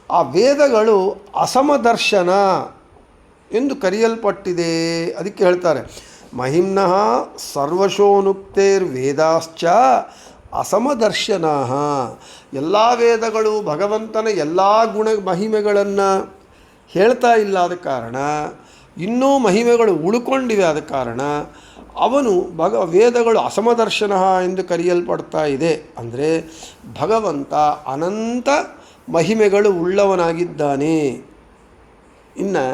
ಆ ವೇದಗಳು ಅಸಮದರ್ಶನ ಎಂದು ಕರೆಯಲ್ಪಟ್ಟಿದೆ. ಅದಕ್ಕೆ ಹೇಳ್ತಾರೆ ಮಹಿಮ್ನಃ ಸರ್ವಶೋನುಕ್ತೇರ್ವೇದಾಶ್ಚ ಅಸಮದರ್ಶನ. ಎಲ್ಲ ವೇದಗಳು ಭಗವಂತನ ಎಲ್ಲ ಗುಣ ಮಹಿಮೆಗಳನ್ನು ಹೇಳ್ತಾ ಇಲ್ಲ. ಆದ ಕಾರಣ ಇನ್ನೂ ಮಹಿಮೆಗಳು ಉಳ್ಕೊಂಡಿವೆ. ಆದ ಕಾರಣ ಅವನು ವೇದಗಳು ಅಸಮದರ್ಶನ ಎಂದು ಕರೆಯಲ್ಪಡ್ತಾ ಇದೆ. ಅಂದರೆ ಭಗವಂತ ಅನಂತ ಮಹಿಮೆಗಳು ಉಳ್ಳವನಾಗಿದ್ದಾನೆ. ಇನ್ನು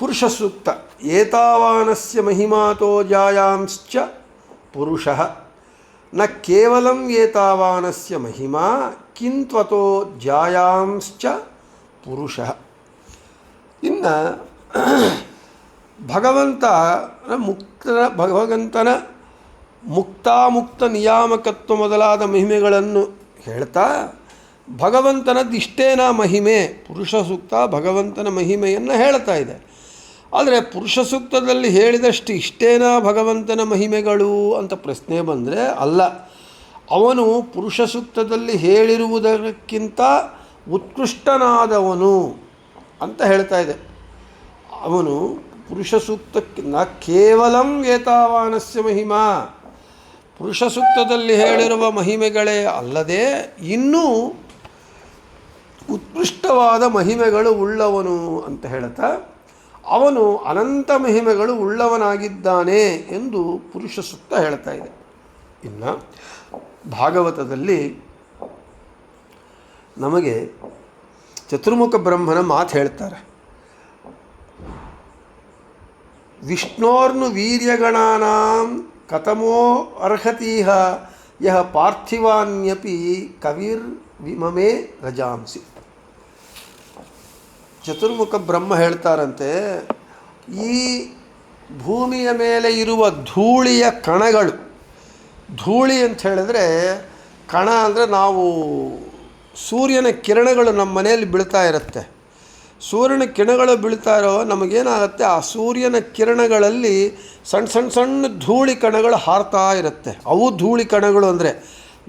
ಪುರುಷ ಸೂಕ್ತ, ಏತಾವಾನಸ್ಯ ಮಹಿಮಾತೋ ಜಾಯಾಂಶ್ಚ ಪುರುಷಃ ನ ಕೇವಲಂ ಏತಾವಾನಸ್ಯ ಮಹಿಮಾ ಕಿಂತ್ವತೋ ಜಾಯಾಂಶ್ಚ ಪುರುಷಃ. ಇನ್ನು ಭಗವಂತನ ಮುಕ್ತಾಮುಕ್ತ ನಿಯಾಮಕತ್ವ ಮೊದಲಾದ ಮಹಿಮೆಗಳನ್ನು ಹೇಳ್ತಾ ಭಗವಂತನದ್ದು ಇಷ್ಟೇನಾ ಮಹಿಮೆ, ಪುರುಷ ಸೂಕ್ತ ಭಗವಂತನ ಮಹಿಮೆಯನ್ನು ಹೇಳ್ತಾ ಇದೆ. ಆದರೆ ಪುರುಷ ಸೂಕ್ತದಲ್ಲಿ ಹೇಳಿದಷ್ಟು ಇಷ್ಟೇನಾ ಭಗವಂತನ ಮಹಿಮೆಗಳು ಅಂತ ಪ್ರಶ್ನೆ ಬಂದರೆ ಅಲ್ಲ. ಅವನು ಪುರುಷ ಸೂಕ್ತದಲ್ಲಿ ಹೇಳಿರುವುದಕ್ಕಿಂತ ಉತ್ಕೃಷ್ಟನಾದವನು ಅಂತ ಹೇಳ್ತಾ ಇದೆ. ಅವನು ಪುರುಷ ಸೂಕ್ತಕ್ಕೆ ನ ಕೇವಲಂ ಏತಾವಾನಸ್ಯ ಮಹಿಮಾ, ಪುರುಷ ಸೂಕ್ತದಲ್ಲಿ ಹೇಳಿರುವ ಮಹಿಮೆಗಳೇ ಅಲ್ಲದೆ ಇನ್ನೂ ಉತ್ಕೃಷ್ಟವಾದ ಮಹಿಮೆಗಳು ಉಳ್ಳವನು ಅಂತ ಹೇಳ್ತಾ ಅವನು ಅನಂತ ಮಹಿಮೆಗಳು ಉಳ್ಳವನಾಗಿದ್ದಾನೆ ಎಂದು ಪುರುಷ ಸೂಕ್ತ ಹೇಳ್ತಾ ಇದೆ. ಇನ್ನು ಭಾಗವತದಲ್ಲಿ ನಮಗೆ ಚತುರ್ಮುಖ ಬ್ರಹ್ಮನ ಮಾತು ಹೇಳ್ತಾರೆ. ವಿಷ್ಣೋರ್ನು ವೀರ್ಯಗಣಾನಾಂ ಕಥಮೋ ಅರ್ಹತೀಹ ಯಹ ಪಾರ್ಥಿವಾನ್ಯಪಿ ಕವಿರ್ ವಿಮಮೇ ರಜಾಂಸಿ. ಚತುರ್ಮುಖ ಬ್ರಹ್ಮ ಹೇಳ್ತಾರಂತೆ, ಈ ಭೂಮಿಯ ಮೇಲೆ ಇರುವ ಧೂಳಿಯ ಕಣಗಳು, ಧೂಳಿ ಅಂತ ಹೇಳಿದ್ರೆ ಕಣ ಅಂದರೆ ನಾವು ಸೂರ್ಯನ ಕಿರಣಗಳು ನಮ್ಮ ಮನೆಯಲ್ಲಿ ಬೀಳ್ತಾ ಇರುತ್ತೆ. ಸೂರ್ಯನ ಕಿರಣಗಳು ಬೀಳ್ತಾ ಇರೋ ನಮಗೇನಾಗುತ್ತೆ, ಆ ಸೂರ್ಯನ ಕಿರಣಗಳಲ್ಲಿ ಸಣ್ಣ ಸಣ್ಣ ಸಣ್ಣ ಧೂಳಿ ಕಣಗಳು ಹಾರ್ತಾ ಇರುತ್ತೆ. ಅವು ಧೂಳಿ ಕಣಗಳು ಅಂದರೆ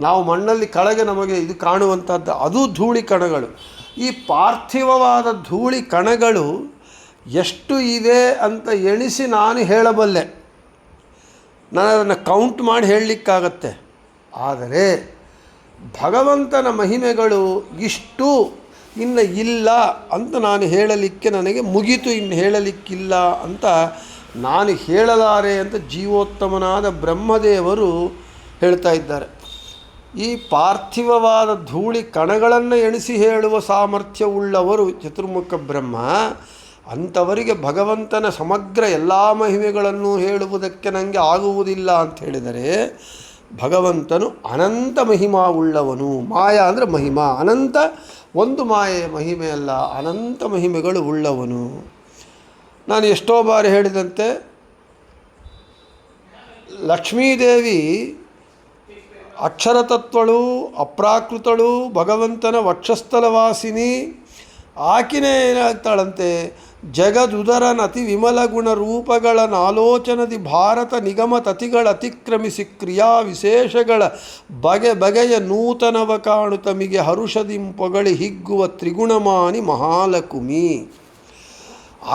ನಾವು ಮಣ್ಣಲ್ಲಿ ಕೆಳಗೆ ನಮಗೆ ಇದು ಕಾಣುವಂಥದ್ದು ಅದು ಧೂಳಿ ಕಣಗಳು. ಈ ಪಾರ್ಥಿವವಾದ ಧೂಳಿ ಕಣಗಳು ಎಷ್ಟು ಇವೆ ಅಂತ ಎಣಿಸಿ ನಾನು ಹೇಳಬಲ್ಲೆ, ನಾನು ಅದನ್ನು ಕೌಂಟ್ ಮಾಡಿ ಹೇಳಲಿಕ್ಕಾಗತ್ತೆ. ಆದರೆ ಭಗವಂತನ ಮಹಿಮೆಗಳು ಇಷ್ಟು ಇನ್ನು ಇಲ್ಲ ಅಂತ ನಾನು ಹೇಳಲಿಕ್ಕೆ ನನಗೆ ಮುಗೀತು, ಇನ್ನು ಹೇಳಲಿಕ್ಕಿಲ್ಲ ಅಂತ ನಾನು ಹೇಳಲಾರೆ ಅಂತ ಜೀವೋತ್ತಮನಾದ ಬ್ರಹ್ಮದೇವರು ಹೇಳ್ತಾ ಇದ್ದಾರೆ. ಈ ಪಾರ್ಥಿವವಾದ ಧೂಳಿ ಕಣಗಳನ್ನು ಎಣಿಸಿ ಹೇಳುವ ಸಾಮರ್ಥ್ಯವುಳ್ಳವರು ಚತುರ್ಮುಖ ಬ್ರಹ್ಮ. ಅಂಥವರಿಗೆ ಭಗವಂತನ ಸಮಗ್ರ ಎಲ್ಲ ಮಹಿಮೆಗಳನ್ನು ಹೇಳುವುದಕ್ಕೆ ನನಗೆ ಆಗುವುದಿಲ್ಲ ಅಂತ ಹೇಳಿದರೆ, ಭಗವಂತನು ಅನಂತ ಮಹಿಮಾ ಉಳ್ಳವನು. ಮಾಯಾ ಅಂದರೆ ಮಹಿಮಾ, ಅನಂತ ಒಂದು ಮಾಯೆಯ ಮಹಿಮೆ ಅಲ್ಲ, ಅನಂತ ಮಹಿಮೆಗಳು ಉಳ್ಳವನು. ನಾನು ಎಷ್ಟೋ ಬಾರಿ ಹೇಳಿದಂತೆ ಲಕ್ಷ್ಮೀದೇವಿ ಅಕ್ಷರತತ್ವಳು, ಅಪ್ರಾಕೃತಳು, ಭಗವಂತನ ವಕ್ಷಸ್ಥಲವಾಸಿನಿ. ಆಕಿನೇ ಏನಾಗ್ತಾಳಂತೆ, ಜಗದುದರನ ಅತಿ ವಿಮಲ ಗುಣ ರೂಪಗಳ ನಾಲೋಚನದಿ ಭಾರತ ನಿಗಮ ತತಿಗಳ ಅತಿಕ್ರಮಿಸಿ ಕ್ರಿಯಾ ವಿಶೇಷಗಳ ಬಗೆ ಬಗೆಯ ನೂತನವ ಕಾಣು ತಮಿಗೆ ಹರುಷದಿಂ ಪೊಗಳಿ ಹಿಗ್ಗುವ ತ್ರಿಗುಣಮಾನಿ ಮಹಾಲಕುಮಿ.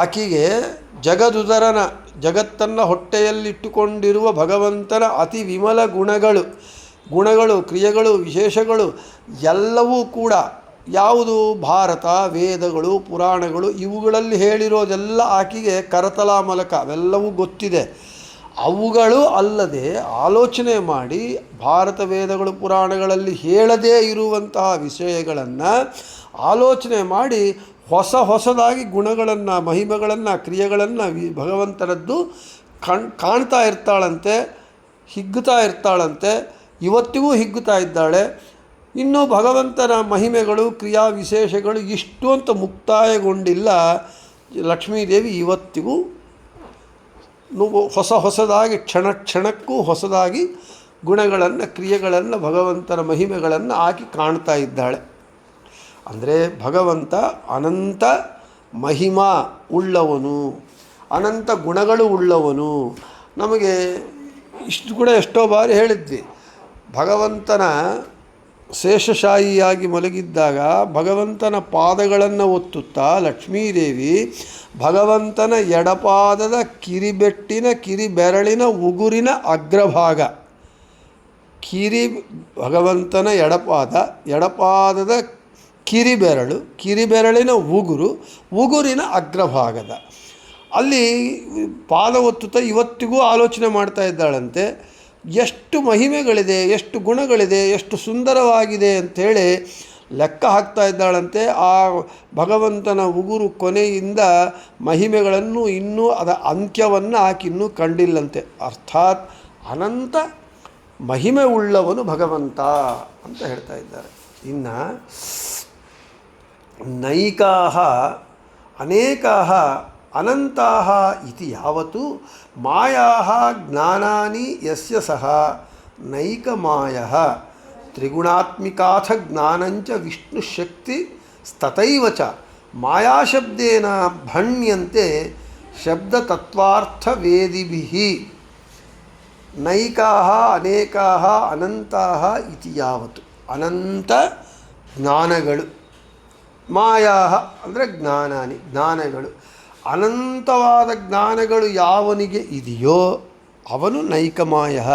ಆಕೆಗೆ ಜಗದುದರನ, ಜಗತ್ತನ್ನು ಹೊಟ್ಟೆಯಲ್ಲಿಟ್ಟುಕೊಂಡಿರುವ ಭಗವಂತನ ಅತಿ ವಿಮಲ ಗುಣಗಳು, ಕ್ರಿಯೆಗಳು, ವಿಶೇಷಗಳು ಎಲ್ಲವೂ ಕೂಡ ಯಾವುದು, ಭಾರತ, ವೇದಗಳು, ಪುರಾಣಗಳು ಇವುಗಳಲ್ಲಿ ಹೇಳಿರೋದೆಲ್ಲ ಆಕೆಗೆ ಕರತಲಾಮಲಕ ಅವೆಲ್ಲವೂ ಗೊತ್ತಿದೆ. ಅವುಗಳು ಅಲ್ಲದೆ ಆಲೋಚನೆ ಮಾಡಿ ಭಾರತ, ವೇದಗಳು, ಪುರಾಣಗಳಲ್ಲಿ ಹೇಳದೇ ಇರುವಂತಹ ವಿಷಯಗಳನ್ನು ಆಲೋಚನೆ ಮಾಡಿ ಹೊಸದಾಗಿ ಗುಣಗಳನ್ನು, ಮಹಿಮೆಗಳನ್ನು, ಕ್ರಿಯೆಗಳನ್ನು ಭಗವಂತನದ್ದು ಕಾಣ್ತಾ ಇರ್ತಾಳಂತೆ, ಹಿಗ್ಗುತ್ತಾ ಇರ್ತಾಳಂತೆ. ಇವತ್ತಿಗೂ ಹಿಗ್ಗುತ್ತಾ ಇದ್ದಾಳೆ. ಇನ್ನು ಭಗವಂತನ ಮಹಿಮೆಗಳು, ಕ್ರಿಯಾ ವಿಶೇಷಗಳು ಇಷ್ಟು ಅಂತ ಮುಕ್ತಾಯಗೊಂಡಿಲ್ಲ. ಲಕ್ಷ್ಮೀದೇವಿ ಇವತ್ತಿಗೂ ಹೊಸದಾಗಿ ಕ್ಷಣಕ್ಕೂ ಹೊಸದಾಗಿ ಗುಣಗಳನ್ನು, ಕ್ರಿಯೆಗಳನ್ನು, ಭಗವಂತನ ಮಹಿಮೆಗಳನ್ನು ಆಕಿ ಕಾಣ್ತಾ ಇದ್ದಾಳೆ. ಅಂದರೆ ಭಗವಂತ ಅನಂತ ಮಹಿಮಾ ಉಳ್ಳವನು, ಅನಂತ ಗುಣಗಳು ಉಳ್ಳವನು. ನಮಗೆ ಇಷ್ಟು ಕೂಡ ಎಷ್ಟೋ ಬಾರಿ ಹೇಳಿದ್ವಿ. ಭಗವಂತನ ಶೇಷಶಾಹಿಯಾಗಿ ಮಲಗಿದ್ದಾಗ ಭಗವಂತನ ಪಾದಗಳನ್ನು ಒತ್ತುತ್ತಾ ಲಕ್ಷ್ಮೀದೇವಿ ಭಗವಂತನ ಎಡಪಾದದ ಕಿರಿಬೆಟ್ಟಿನ ಕಿರಿಬೆರಳಿನ ಉಗುರಿನ ಅಗ್ರಭಾಗ, ಭಗವಂತನ ಎಡಪಾದದ ಕಿರಿಬೆರಳಿನ ಉಗುರಿನ ಅಗ್ರಭಾಗದ ಅಲ್ಲಿ ಪಾದ ಒತ್ತುತ್ತಾ ಇವತ್ತಿಗೂ ಆಲೋಚನೆ ಮಾಡ್ತಾ ಇದ್ದಾಳಂತೆ, ಎಷ್ಟು ಮಹಿಮೆಗಳಿದೆ, ಎಷ್ಟು ಗುಣಗಳಿದೆ, ಎಷ್ಟು ಸುಂದರವಾಗಿದೆ ಅಂಥೇಳಿ ಲೆಕ್ಕ ಹಾಕ್ತಾ ಇದ್ದಾಳಂತೆ. ಆ ಭಗವಂತನ ಉಗುರು ಕೊನೆಯಿಂದ ಮಹಿಮೆಗಳನ್ನು ಇನ್ನೂ ಅಂತ್ಯವನ್ನು ಆಕಿನ್ನೂ ಕಂಡಿಲ್ಲಂತೆ. ಅರ್ಥಾತ್ ಅನಂತ ಮಹಿಮೆ ಉಳ್ಳವನು ಭಗವಂತ ಅಂತ ಹೇಳ್ತಾ ಇದ್ದಾರೆ. ಇನ್ನು ನೈಕಾಹ ಅನೇಕಾಹ ಅನಂತಾಹ ಇತಿ ಯಾವತ್ತು ಮಾಯಾಹ ಜ್ಞಾನಾನಿ ಯಸ್ಯ ಸಹ ನೈಕಮಾಯಃ ತ್ರಿಗುಣಾತ್ಮಿಕಾಥ ಜ್ಞಾನಂಚ ವಿಷ್ಣುಶಕ್ತಿ ಸ್ತತೈವ ಚ ಮಾಯಾಶಬ್ದೇನ ಭಣ್ಯಂತೆ ಶಬ್ದತತ್ವಾರ್ಥವೇದಿಭಿಃ ನೈಕಾಹ ಅನೇಕಾಹ ಅನಂತಾಹ ಇತಿ ಯಾವತ್ತು. ಅನಂತ ಜ್ಞಾನಗಳು, ಮಾಯಾಹ ಅಂದರೆ ಜ್ಞಾನಾನಿ ಜ್ಞಾನಗಳು, ಅನಂತವಾದ ಜ್ಞಾನಗಳು ಯಾವನಿಗೆ ಇದೆಯೋ ಅವನು ನೈಕಮಾಯಃ.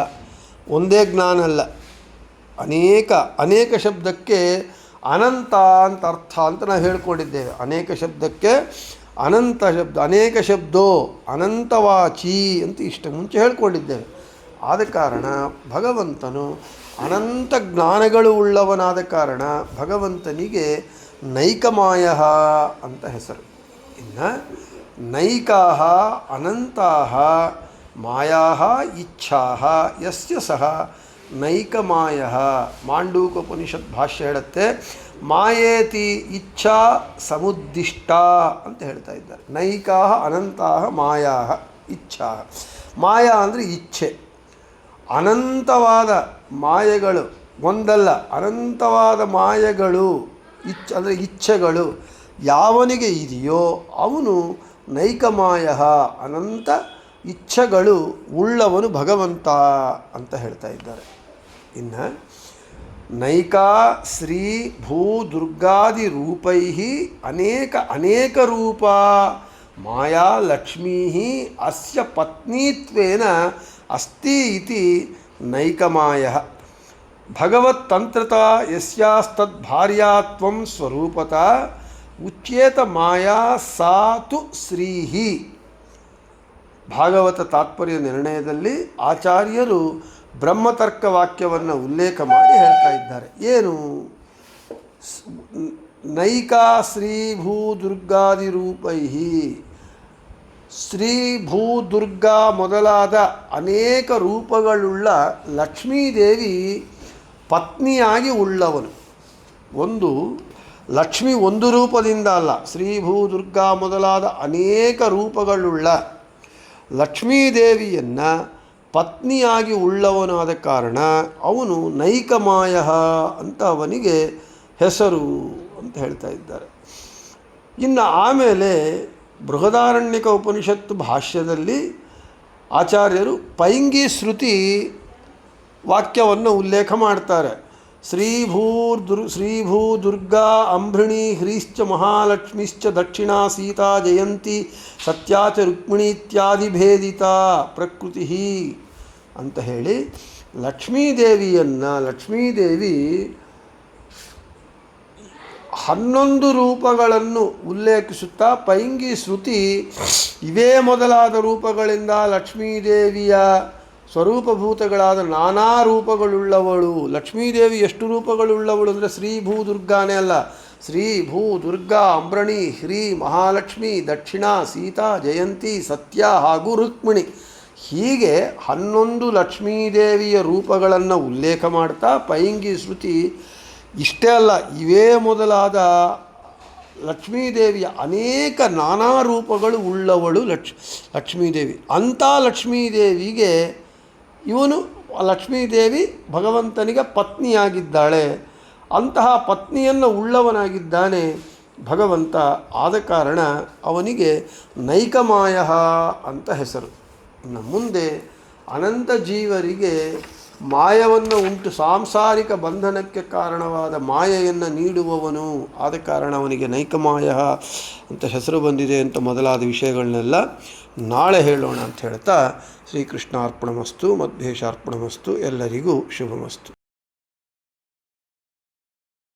ಒಂದೇ ಜ್ಞಾನ ಅಲ್ಲ, ಅನೇಕ ಶಬ್ದಕ್ಕೆ ಅನಂತ ಅಂತ ಅರ್ಥ ಅಂತ ನಾವು ಹೇಳ್ಕೊಂಡಿದ್ದೇವೆ. ಅನೇಕ ಶಬ್ದಕ್ಕೆ ಅನಂತ ಶಬ್ದ, ಅನೇಕ ಶಬ್ದೋ ಅನಂತವಾಚಿ ಅಂತ ಇಷ್ಟು ಮುಂಚೆ ಹೇಳ್ಕೊಂಡಿದ್ದೇವೆ. ಆದ ಕಾರಣ ಭಗವಂತನು ಅನಂತ ಜ್ಞಾನಗಳು ಉಳ್ಳವನಾದ ಕಾರಣ ಭಗವಂತನಿಗೆ ನೈಕಮಾಯಃ ಅಂತ ಹೆಸರು. ಇನ್ನು ನೈಕಾಹ ಅನಂತಾಹ ಮಾಯಾಹ ಇಚ್ಛಾಹ ಯಸ್ಯ ಸಹ ನೈಕಮಾಯಃ. ಮಾಂಡೂಕೋಪನಿಷತ್ ಭಾಷ್ಯ ಹೇಳುತ್ತೆ, ಮಾಯೇತಿ ಇಚ್ಛಾ ಸಮುದ್ದಿಷ್ಟ ಅಂತ ಹೇಳ್ತಾ ಇದ್ದಾರೆ. ನೈಕಾಹ ಅನಂತಾಹ ಮಾಯಾಹ ಇಚ್ಛಾ. ಮಾಯಾ ಅಂದರೆ ಇಚ್ಛೆ. ಅನಂತವಾದ ಮಾಯೆಗಳು ಒಂದಲ್ಲ, ಅನಂತವಾದ ಮಾಯೆಗಳು ಅಂದರೆ ಇಚ್ಛೆಗಳು ಯಾವನಿಗೆ ಇದೆಯೋ ಅವನು ನೈಕಮಾಯಃ, ಅನಂತ ಇಚ್ಛೆಗಳು ಉಳ್ಳವನು ಭಗವಂತ ಅಂತ ಹೇಳ್ತಾ ಇದ್ದಾರೆ. ಇನ್ನು ನೈಕಾ ಶ್ರೀ ಭೂ ದುರ್ಗಾದಿ ರೂಪೈ ಅನೇಕ ರೂಪ ಮಾಯಾ ಲಕ್ಷ್ಮೀ ಅಸ್ಯ ಪತ್ನೀತ್ವೇನ ಅಸ್ತಿ ಇತಿ ನೈಕಮಾಯಃ. ಭಗವತ್ತಂತ್ರತಾ ಯಸ್ಯಾಸ್ತದ್ಭಾರ್ಯಾತ್ವಂ ಸ್ವರೂಪತಾ ಉಚ್ಯೇತ ಮಾಯಾ ಸಾತು ಶ್ರೀಹಿ. ಭಾಗವತ ತಾತ್ಪರ್ಯ ನಿರ್ಣಯದಲ್ಲಿ ಆಚಾರ್ಯರು ಬ್ರಹ್ಮತರ್ಕ ವಾಕ್ಯವನ್ನು ಉಲ್ಲೇಖ ಮಾಡಿ ಹೇಳ್ತಾ ಇದ್ದಾರೆ. ಏನು? ನೈಕಾ ಶ್ರೀ ಭೂ ದುರ್ಗಾದಿ ರೂಪೈ, ಶ್ರೀ ಭೂ ದುರ್ಗಾ ಮೊದಲಾದ ಅನೇಕ ರೂಪಗಳುಳ್ಳ ಲಕ್ಷ್ಮೀದೇವಿ ಪತ್ನಿಯಾಗಿ ಉಳ್ಳವನು. ಒಂದು ಲಕ್ಷ್ಮಿ ಒಂದು ರೂಪದಿಂದ ಅಲ್ಲ, ಶ್ರೀ ಭೂ ದುರ್ಗಾ ಮೊದಲಾದ ಅನೇಕ ರೂಪಗಳುಳ್ಳ ಲಕ್ಷ್ಮೀದೇವಿಯನ್ನು ಪತ್ನಿಯಾಗಿ ಉಳ್ಳವನಾದ ಕಾರಣ ಅವನು ನೈಕಮಾಯಃ ಅಂತ ಅವನಿಗೆ ಹೆಸರು ಅಂತ ಹೇಳ್ತಾ ಇದ್ದಾರೆ. ಇನ್ನು ಆಮೇಲೆ ಬೃಹದಾರಣ್ಯಕ ಉಪನಿಷತ್ತು ಭಾಷ್ಯದಲ್ಲಿ ಆಚಾರ್ಯರು ಪೈಂಗಿ ಶ್ರುತಿ ವಾಕ್ಯವನ್ನು ಉಲ್ಲೇಖ ಮಾಡ್ತಾರೆ. ಶ್ರೀ ಭೂ ದುರ್ಗಾ ಅಂಬೃಣಿ ಹ್ರೀಶ್ಚ ಮಹಾಲಕ್ಷ್ಮಿಶ್ಚ ದಕ್ಷಿಣಾ ಸೀತಾ ಜಯಂತಿ ಸತ್ಯಾ ಚ ರುಕ್ಮಿಣಿ ಇತ್ಯಾದಿ ಭೇದಿತಾ ಪ್ರಕೃತಿ ಅಂತ ಹೇಳಿ ಲಕ್ಷ್ಮೀದೇವಿ 11 ರೂಪಗಳನ್ನು ಉಲ್ಲೇಖಿಸುತ್ತಾ ಪೈಂಗಿ ಶ್ರುತಿ ಇವೇ ಮೊದಲಾದ ರೂಪಗಳಿಂದ ಲಕ್ಷ್ಮೀದೇವಿಯ ಸ್ವರೂಪಭೂತಗಳಾದ ನಾನಾ ರೂಪಗಳುಳ್ಳವಳು. ಲಕ್ಷ್ಮೀದೇವಿ ಎಷ್ಟು ರೂಪಗಳುಳ್ಳವಳು ಅಂದರೆ ಶ್ರೀ ಭೂ ದುರ್ಗಾನೇ ಅಲ್ಲ, ಶ್ರೀ ಭೂ ದುರ್ಗಾ ಅಂಬರಣಿ ಹ್ರೀ ಮಹಾಲಕ್ಷ್ಮಿ ದಕ್ಷಿಣಾ ಸೀತಾ ಜಯಂತಿ ಸತ್ಯ ಹಾಗೂ ರುಕ್ಮಿಣಿ, ಹೀಗೆ 11 ಲಕ್ಷ್ಮೀದೇವಿಯ ರೂಪಗಳನ್ನು ಉಲ್ಲೇಖ ಮಾಡ್ತಾ ಪೈಂಗಿ ಶ್ರುತಿ ಇಷ್ಟೇ ಅಲ್ಲ, ಇವೇ ಮೊದಲಾದ ಲಕ್ಷ್ಮೀದೇವಿಯ ಅನೇಕ ನಾನಾ ರೂಪಗಳು ಉಳ್ಳವಳು ಲಕ್ಷ್ಮೀದೇವಿ. ಅಂಥ ಲಕ್ಷ್ಮೀದೇವಿಗೆ ಲಕ್ಷ್ಮೀದೇವಿ ಭಗವಂತನಿಗೆ ಪತ್ನಿಯಾಗಿದ್ದಾಳೆ. ಅಂತಹ ಪತ್ನಿಯನ್ನು ಉಳ್ಳವನಾಗಿದ್ದಾನೆ ಭಗವಂತ. ಆದ ಕಾರಣ ಅವನಿಗೆ ನೈಕಮಾಯಃ ಅಂತ ಹೆಸರು. ಇನ್ನು ಮುಂದೆ ಅನಂತ ಜೀವರಿಗೆ ಮಾಯವನ್ನು ಉಂಟು ಸಾಂಸಾರಿಕ ಬಂಧನಕ್ಕೆ ಕಾರಣವಾದ ಮಾಯೆಯನ್ನು ನೀಡುವವನು, ಆದ ಕಾರಣ ಅವನಿಗೆ ನೈಕಮಾಯಃ ಅಂತ ಹೆಸರು ಬಂದಿದೆ ಅಂತ ಮೊದಲಾದ ವಿಷಯಗಳನ್ನೆಲ್ಲ ನಾಳೆ ಹೇಳೋಣ ಅಂತ ಹೇಳ್ತಾ ಶ್ರೀಕೃಷ್ಣಾರ್ಪಣಮಸ್ತು, ಮಧ್ವೇಶಾರ್ಪಣಮಸ್ತು, ಎಲ್ಲರಿಗೂ ಶುಭಮಸ್ತು.